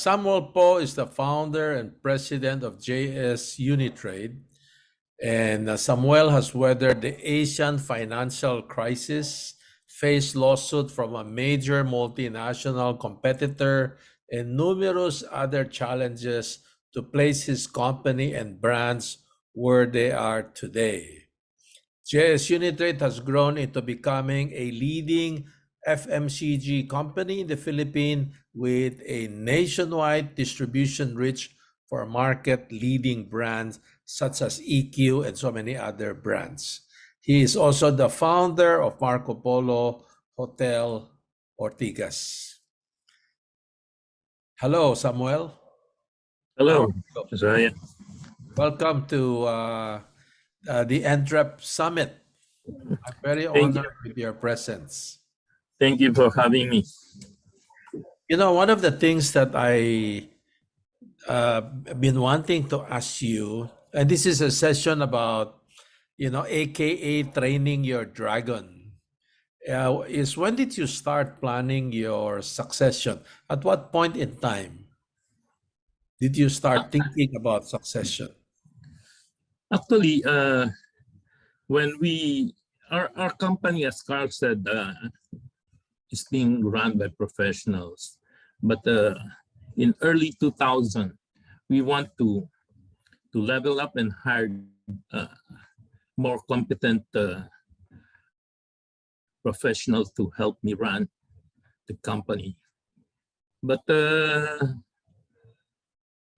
Samuel Po is the founder and president of JS Unitrade, and Samuel has weathered the Asian financial crisis, faced lawsuit from a major multinational competitor, and numerous other challenges to place his company and brands where they are today. JS Unitrade has grown into becoming a leading FMCG company in the Philippines with a nationwide distribution reach for market-leading brands such as EQ and so many other brands. He is also the founder of Marco Polo Hotel Ortigas. Hello, Samuel. Hello, Zaya. Welcome to the Entrep Summit. I'm very honored with your presence. Thank you for having me. You know, one of the things that I been wanting to ask you, and this is a session about, AKA training your dragon, is when did you start planning your succession? At what point in time did you start thinking about succession? Actually, when our company, as Carl said, is being run by professionals, but in early 2000, we want to level up and hire more competent professionals to help me run the company. But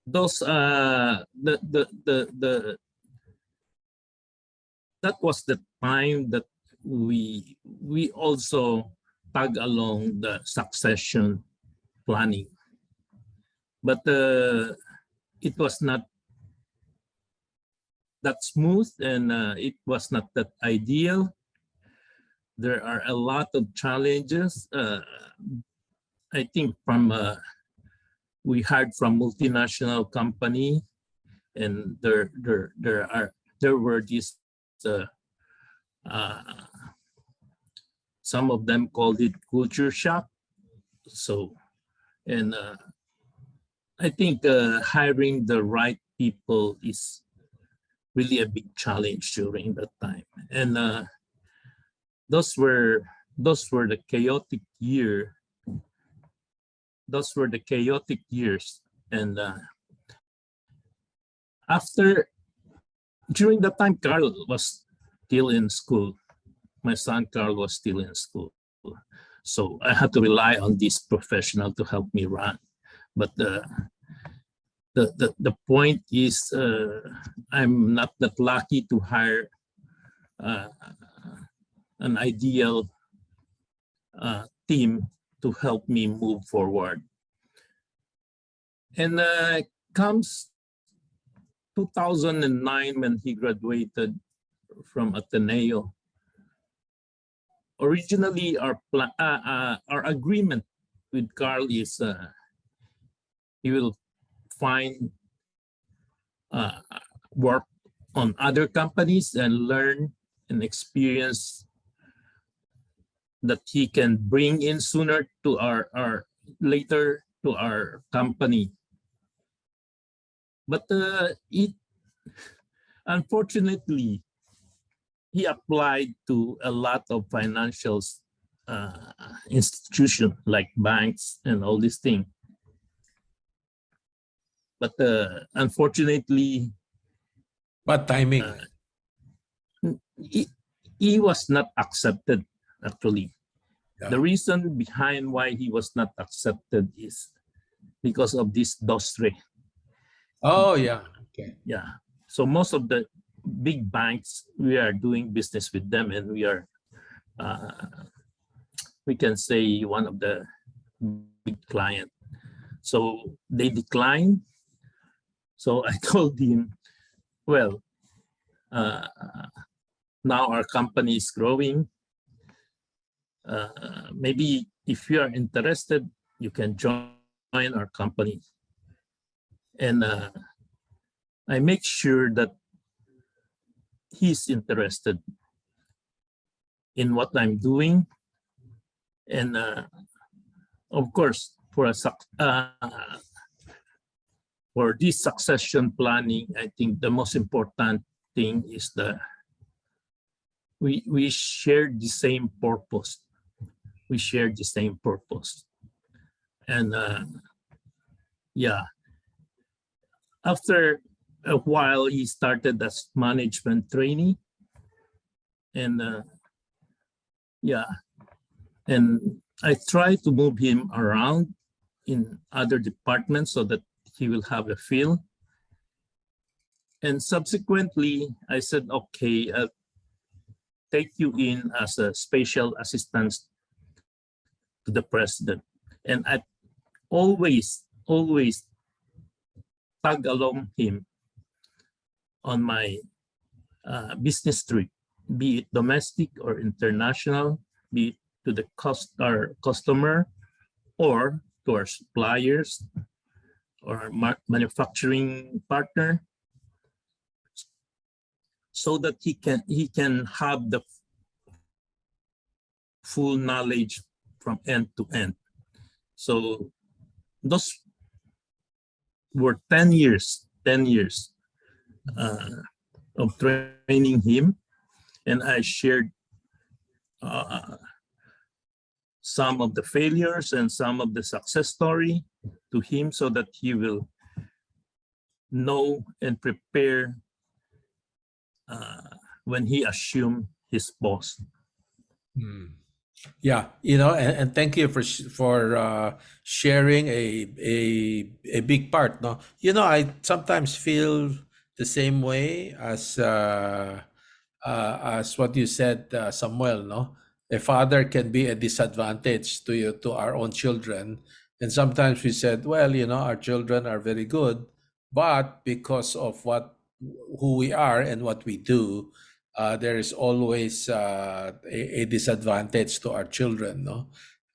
those that was the time that we also tag along the succession planning, but it was not that smooth, and it was not that ideal. There are a lot of challenges. I think we hired from multinational company, and there were these some of them called it culture shock. So, and I think hiring the right people is really a big challenge during that time. And those were the chaotic year. Those were the chaotic years. And during that time, Carl was still in school. My son Carl was still in school. So I had to rely on this professional to help me run. But the point is, I'm not that lucky to hire an ideal team to help me move forward. And comes 2009 when he graduated from Ateneo. Originally, our agreement with Carl is he will find work on other companies and learn and experience that he can bring in sooner to our later to our company. But unfortunately, he applied to a lot of financial institutions like banks and all these things. But unfortunately, what timing? He was not accepted, actually. Yeah. The reason behind why he was not accepted is because of this DOSRE. Oh, yeah. Okay. Yeah. So most of the big banks, we are doing business with them, and we are, we can say, one of the big client. So they declined. So I told him, well, now our company is growing. Maybe if you are interested, you can join our company. And I make sure that he's interested in what I'm doing. And of course, for this succession planning, I think the most important thing is we share the same purpose. We share the same purpose. And yeah, after a while, he started as management trainee. And yeah, and I try to move him around in other departments so that he will have a feel. And subsequently, I said, okay, I'll take you in as a special assistant to the president. And I always tag along him on my business trip, be it domestic or international, be it to the our customer or to our suppliers or manufacturing partner, so that he can have the full knowledge from end to end. So those were 10 years of training him, and I shared some of the failures and some of the success story to him so that he will know and prepare when he assumed his post. Yeah, and thank you for sharing a big part. No, I sometimes feel the same way as what you said, Samuel. No, a father can be a disadvantage to our own children, and sometimes we said, well, our children are very good, but because of who we are and what we do, there is always a disadvantage to our children, no?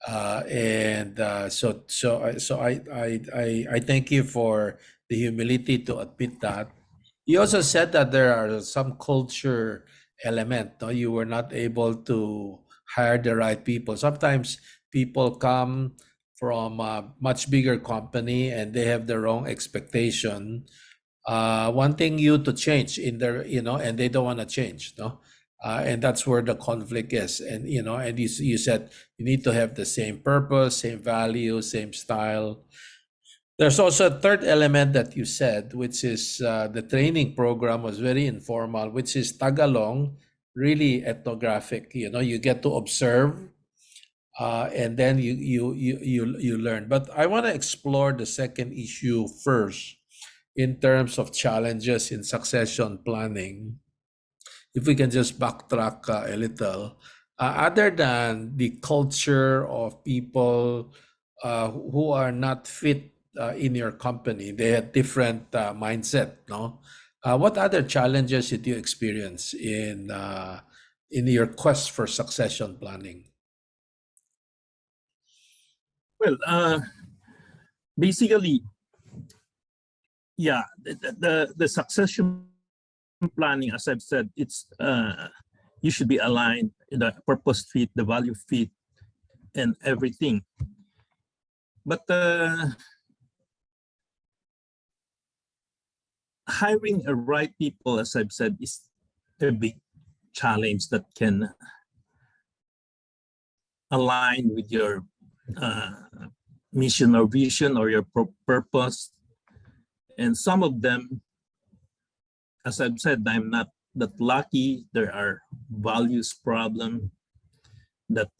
And I thank you for the humility to admit that. You also said that there are some culture element, no? You were not able to hire the right people. Sometimes people come from a much bigger company and they have the wrong expectation, wanting you to change in their, and they don't want to change, no? And that's where the conflict is. And, and you said you need to have the same purpose, same value, same style. There's also a third element that you said, which is the training program was very informal, which is tagalong, really ethnographic. You get to observe, and then you learn. But I want to explore the second issue first in terms of challenges in succession planning. If we can just backtrack a little, other than the culture of people who are not fit in your company, they had different mindset, no? What other challenges did you experience in your quest for succession planning? Well, basically, yeah, the succession planning, as I've said, it's you should be aligned, the purpose fit, the value fit, and everything. But hiring the right people, as I've said, is a big challenge that can align with your mission or vision or your purpose. And some of them, as I've said, I'm not that lucky. There are values problem that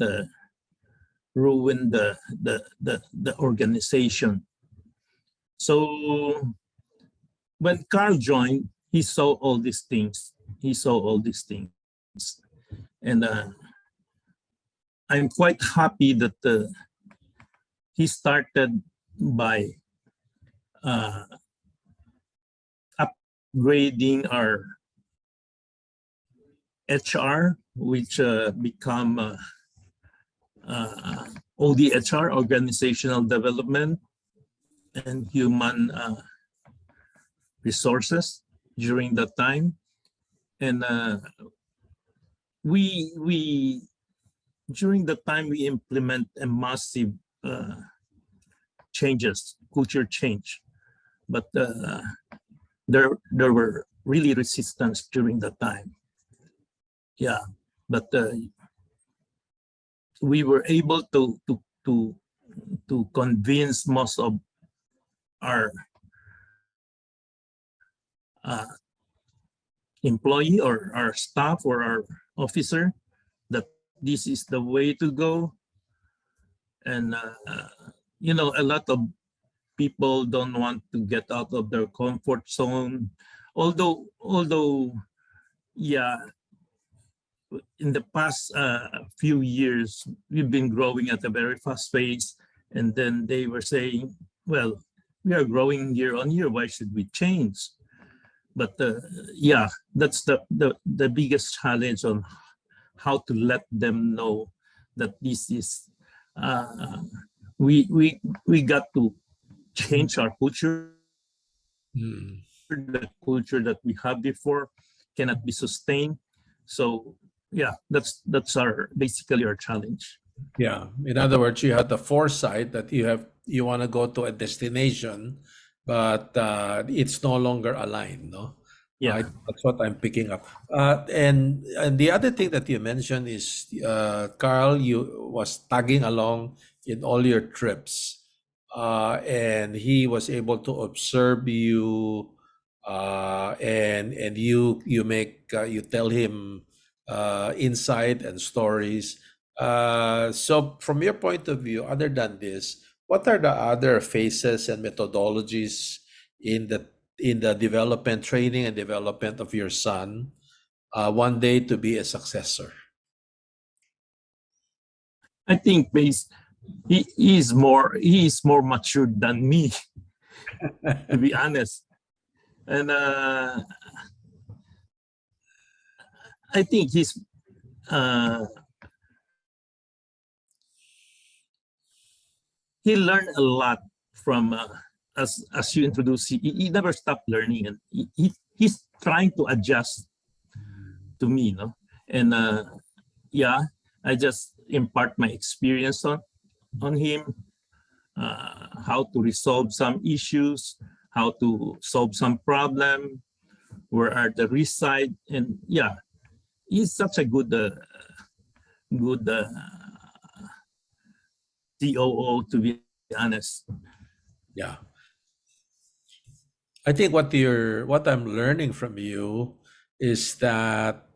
ruin the organization. So when Carl joined, he saw all these things. And I'm quite happy that he started by upgrading our HR, which become ODHR, Organizational Development and Human Resources during that time. And we during the time we implement a massive changes, culture change. but there were really resistance during that time. Yeah, but we were able to convince most of our employee or our staff or our officer that this is the way to go. And a lot of people don't want to get out of their comfort zone. Although, yeah, in the past few years, we've been growing at a very fast pace. And then they were saying, well, we are growing year on year. Why should we change? But yeah, that's the biggest challenge on how to let them know that this is, we got to change our culture. The culture that we had before cannot be sustained. So yeah, that's basically our challenge. Yeah. In other words, you had the foresight that you want to go to a destination, but it's no longer aligned, no? Yeah. That's what I'm picking up. And the other thing that you mentioned is, Carl, you was tagging along in all your trips, and he was able to observe you, and you tell him insight and stories. So from your point of view, other than this, what are the other phases and methodologies in the development, training and development of your son, one day to be a successor? I think he is more mature than me, to be honest. And I think he learned a lot from as you introduced. He never stopped learning, and he's trying to adjust to me, no? And yeah, I just impart my experience on him, how to resolve some issues, how to solve some problem, where are the risk side, and yeah, he's such a good COO, to be honest. Yeah. I think what I'm learning from you is that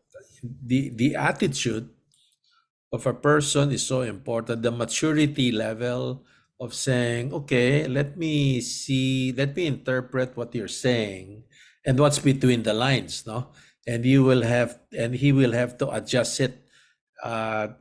the attitude of a person is so important. The maturity level of saying, okay, let me interpret what you're saying and what's between the lines, no? And he will have to adjust it, and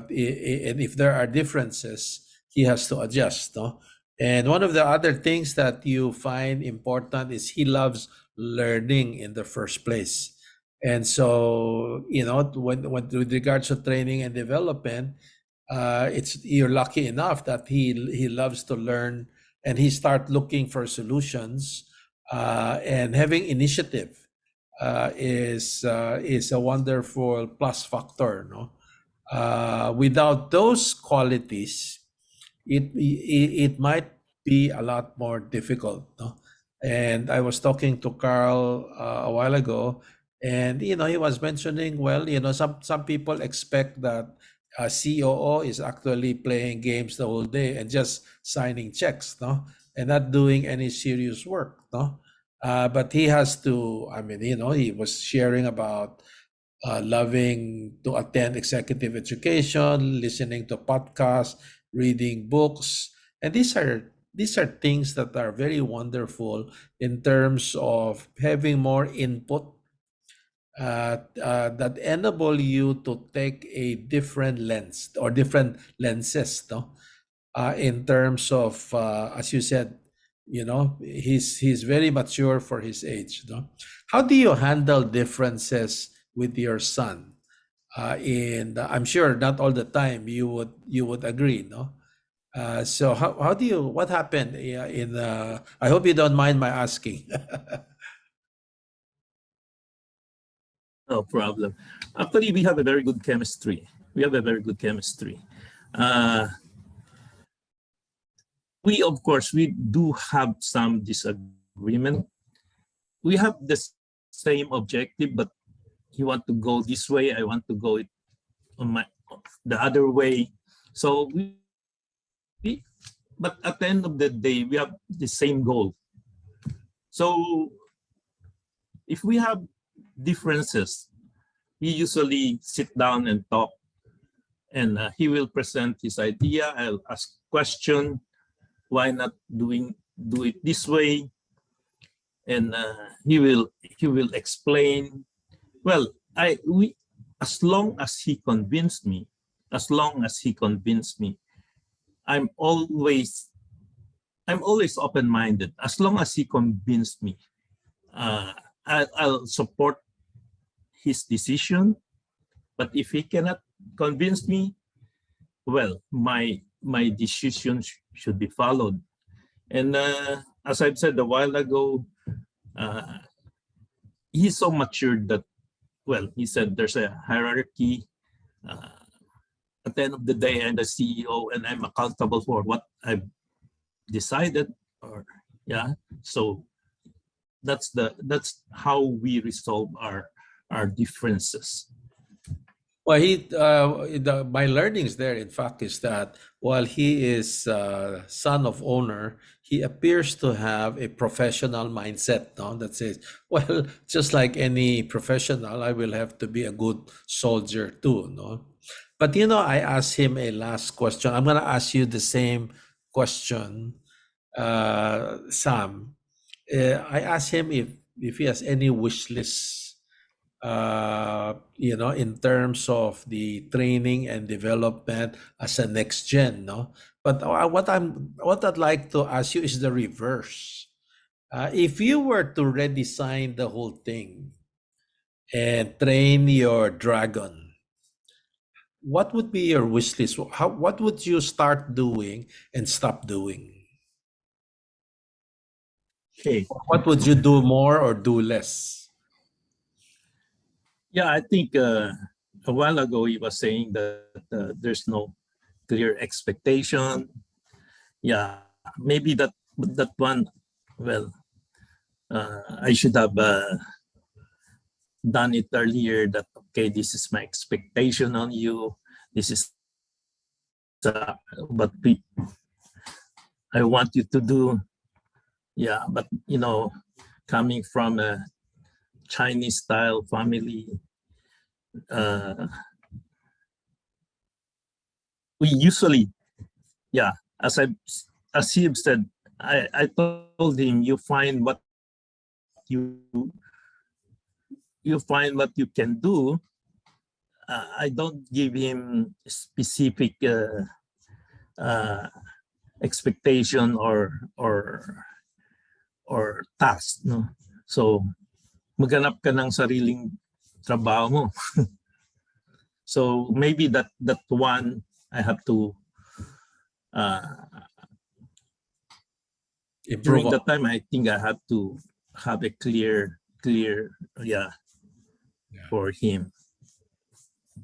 if there are differences, he has to adjust, no? And one of the other things that you find important is he loves learning in the first place. And so, when with regards to training and development, it's you're lucky enough that he loves to learn, and he start looking for solutions, and having initiative is a wonderful plus factor, no? Without those qualities, it might be a lot more difficult, no? And I was talking to Carl a while ago, and he was mentioning, well, some people expect that a COO is actually playing games the whole day and just signing checks, no, and not doing any serious work, no. But he has to. I mean, he was sharing about loving to attend executive education, listening to podcasts, reading books, and these are things that are very wonderful in terms of having more input, that enable you to take a different lens or different lenses, no? In terms of, as you said, he's very mature for his age, no? How do you handle differences with your son? I'm sure not all the time you would agree, no? So how do you what happened, I hope you don't mind my asking. No problem. Actually, we have a very good chemistry. We have a very good chemistry. Uh, we of course we do have some disagreement. We have the same objective, but you want to go this way, I want to go it on the other way. So but at the end of the day, we have the same goal. So if we have differences, we usually sit down and talk, and he will present his idea. I'll ask question, why not do it this way? And he will explain. Well, as long as he convinced me, I'm always open-minded. As long as he convinced me, I'll support his decision. But if he cannot convince me, well, my decision should be followed. And as I've said a while ago, he's so matured that, well, he said there's a hierarchy. At the end of the day, I'm the CEO and I'm accountable for what I've decided. Or yeah, so that's how we resolve our differences. Well, my learnings there, in fact, is that while he is son of owner, he appears to have a professional mindset, no? That says, well, just like any professional, I will have to be a good soldier too, no? But I asked him a last question. I'm gonna ask you the same question, Sam. I asked him if he has any wish list, in terms of the training and development as a next gen, no? But what I'd like to ask you is the reverse. If you were to redesign the whole thing and train your dragon, what would be your wish list? What would you start doing and stop doing? Okay. What would you do more or do less? Yeah, I think a while ago he was saying that there's no clear expectation. Yeah, maybe that one. Well, I should have done it earlier. That okay, this is my expectation on you. This is what I want you to do. Yeah, but coming from a Chinese style family, we usually, yeah, as he said, I told him, you find what you can do. I don't give him specific expectation or task, no? So maghanap ka ng sariling trabaho mo. So maybe that one I have to during that time, I think I have to have a clear yeah. For him.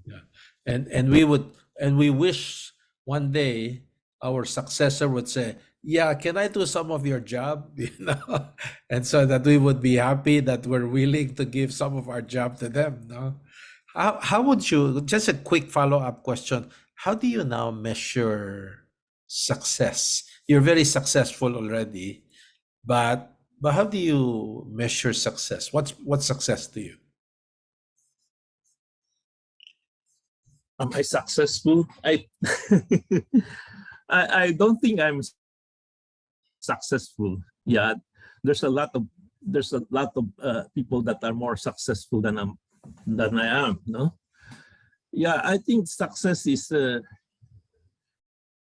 Yeah. And we wish one day our successor would say, yeah, can I do some of your job? And so that we would be happy that we're willing to give some of our job to them. No? How would you, just a quick follow-up question, how do you now measure success? You're very successful already, but how do you measure success? What's success to you? Am I successful? I don't think I'm successful. Yeah, there's a lot of people that are more successful than I am. No. Yeah, I think success is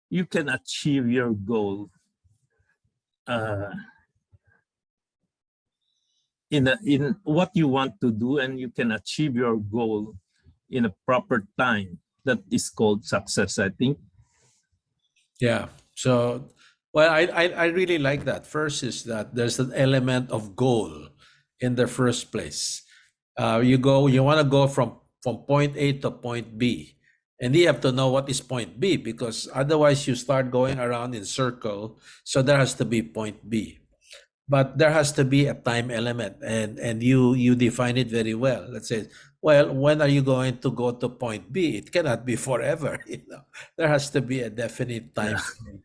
you can achieve your goal in what you want to do, and you can achieve your goal in a proper time. That is called success, I think. Yeah. So, well, I really like that. First is that there's an element of goal in the first place. You want to go from point A to point B, And you have to know what is point B, because otherwise you start going around in circle. So there has to be point B. But there has to be a time element, and you define it very well. Let's say, well, when are you going to go to point B? It cannot be forever. There has to be a definite Yeah. time frame.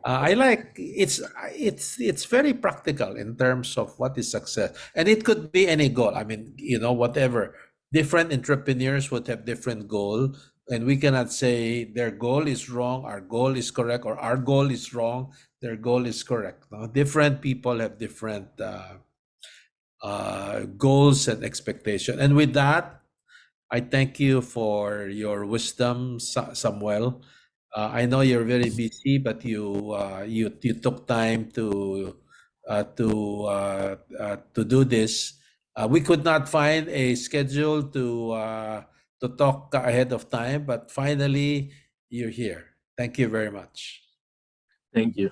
I like it's very practical in terms of what is success, and it could be any goal. I mean, whatever. Different entrepreneurs would have different goal, and we cannot say their goal is wrong, our goal is correct, or our goal is wrong, their goal is correct. No? Different people have different goals and expectation. And with that, I thank you for your wisdom, Samuel. I know you're very busy, but you took time to do this. We could not find a schedule to talk ahead of time, but finally you're here. Thank you very much. Thank you.